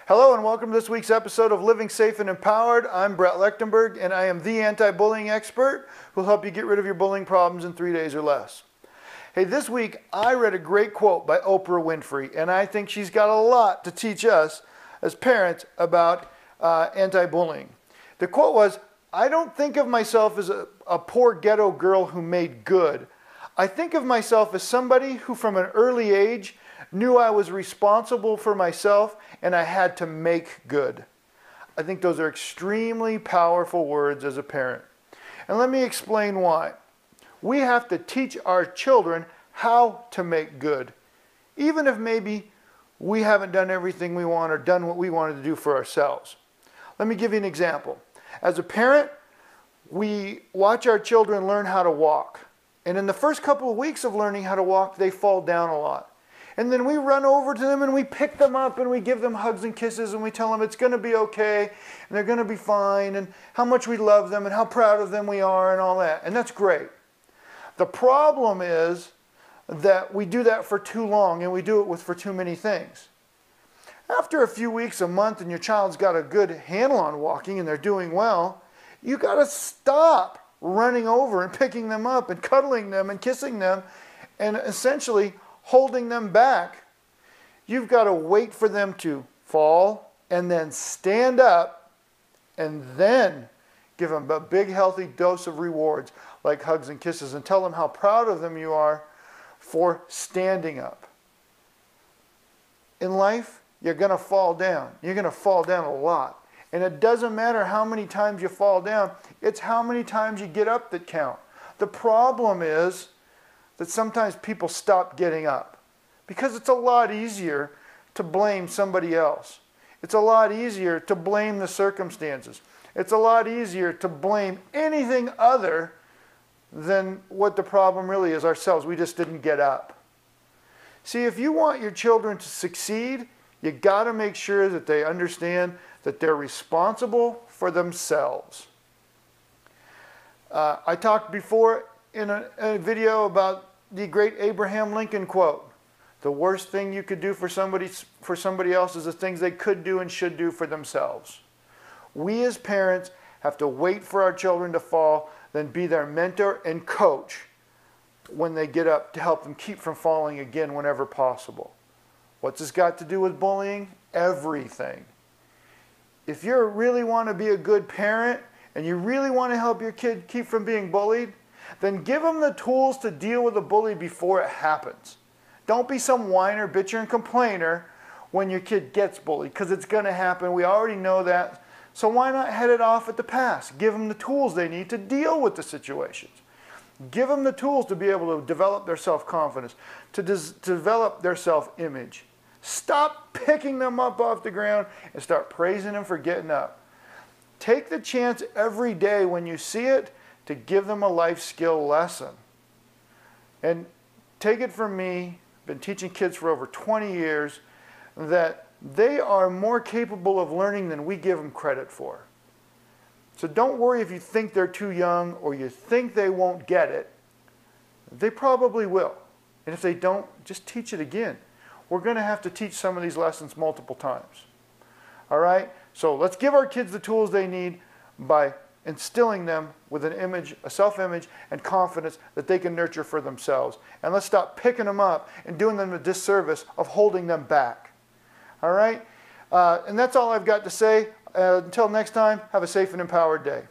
Hello and welcome to this week's episode of Living Safe and Empowered. I'm Brett Lechtenberg and I am the anti-bullying expert who will help you get rid of your bullying problems in 3 days or less. Hey, this week I read a great quote by Oprah Winfrey, and I think she's got a lot to teach us as parents about anti-bullying. The quote was, "I don't think of myself as a poor ghetto girl who made good. I think of myself as somebody who from an early age knew I was responsible for myself and I had to make good." I think those are extremely powerful words as a parent. And let me explain why. We have to teach our children how to make good, even if maybe we haven't done everything we want or done what we wanted to do for ourselves. Let me give you an example. As a parent, we watch our children learn how to walk. And in the first couple of weeks of learning how to walk, they fall down a lot. And then we run over to them and we pick them up and we give them hugs and kisses and we tell them it's going to be okay and they're going to be fine and how much we love them and how proud of them we are and all that. And that's great. The problem is that we do that for too long and we do it for too many things. After a few weeks, a month, and your child's got a good handle on walking and they're doing well, you got to stop running over and picking them up and cuddling them and kissing them and essentially holding them back. You've got to wait for them to fall and then stand up and then give them a big healthy dose of rewards like hugs and kisses and tell them how proud of them you are for standing up. In life, you're going to fall down. You're going to fall down a lot. And it doesn't matter how many times you fall down, it's how many times you get up that count. The problem is that sometimes people stop getting up because it's a lot easier to blame somebody else. It's a lot easier to blame the circumstances. It's a lot easier to blame anything other than what the problem really is, ourselves. We just didn't get up. See, if you want your children to succeed, you got to make sure that they understand that they're responsible for themselves. I talked before in a video about the great Abraham Lincoln quote. The worst thing you could do for somebody else is the things they could do and should do for themselves. We as parents have to wait for our children to fall, then be their mentor and coach when they get up to help them keep from falling again whenever possible. What's this got to do with bullying? Everything. If you really want to be a good parent and you really want to help your kid keep from being bullied, then give them the tools to deal with the bully before it happens. Don't be some whiner, bitcher, and complainer when your kid gets bullied, because it's going to happen. We already know that. So why not head it off at the pass? Give them the tools they need to deal with the situations. Give them the tools to be able to develop their self-confidence, to develop their self-image. Stop picking them up off the ground and start praising them for getting up. Take the chance every day when you see it to give them a life skill lesson. And take it from me, I've been teaching kids for over 20 years, that they are more capable of learning than we give them credit for. So don't worry if you think they're too young or you think they won't get it. They probably will. And if they don't, just teach it again. We're going to have to teach some of these lessons multiple times. All right? So let's give our kids the tools they need by instilling them with an image, a self-image, and confidence that they can nurture for themselves. And let's stop picking them up and doing them a disservice of holding them back. All right? And that's all I've got to say. Until next time, have a safe and empowered day.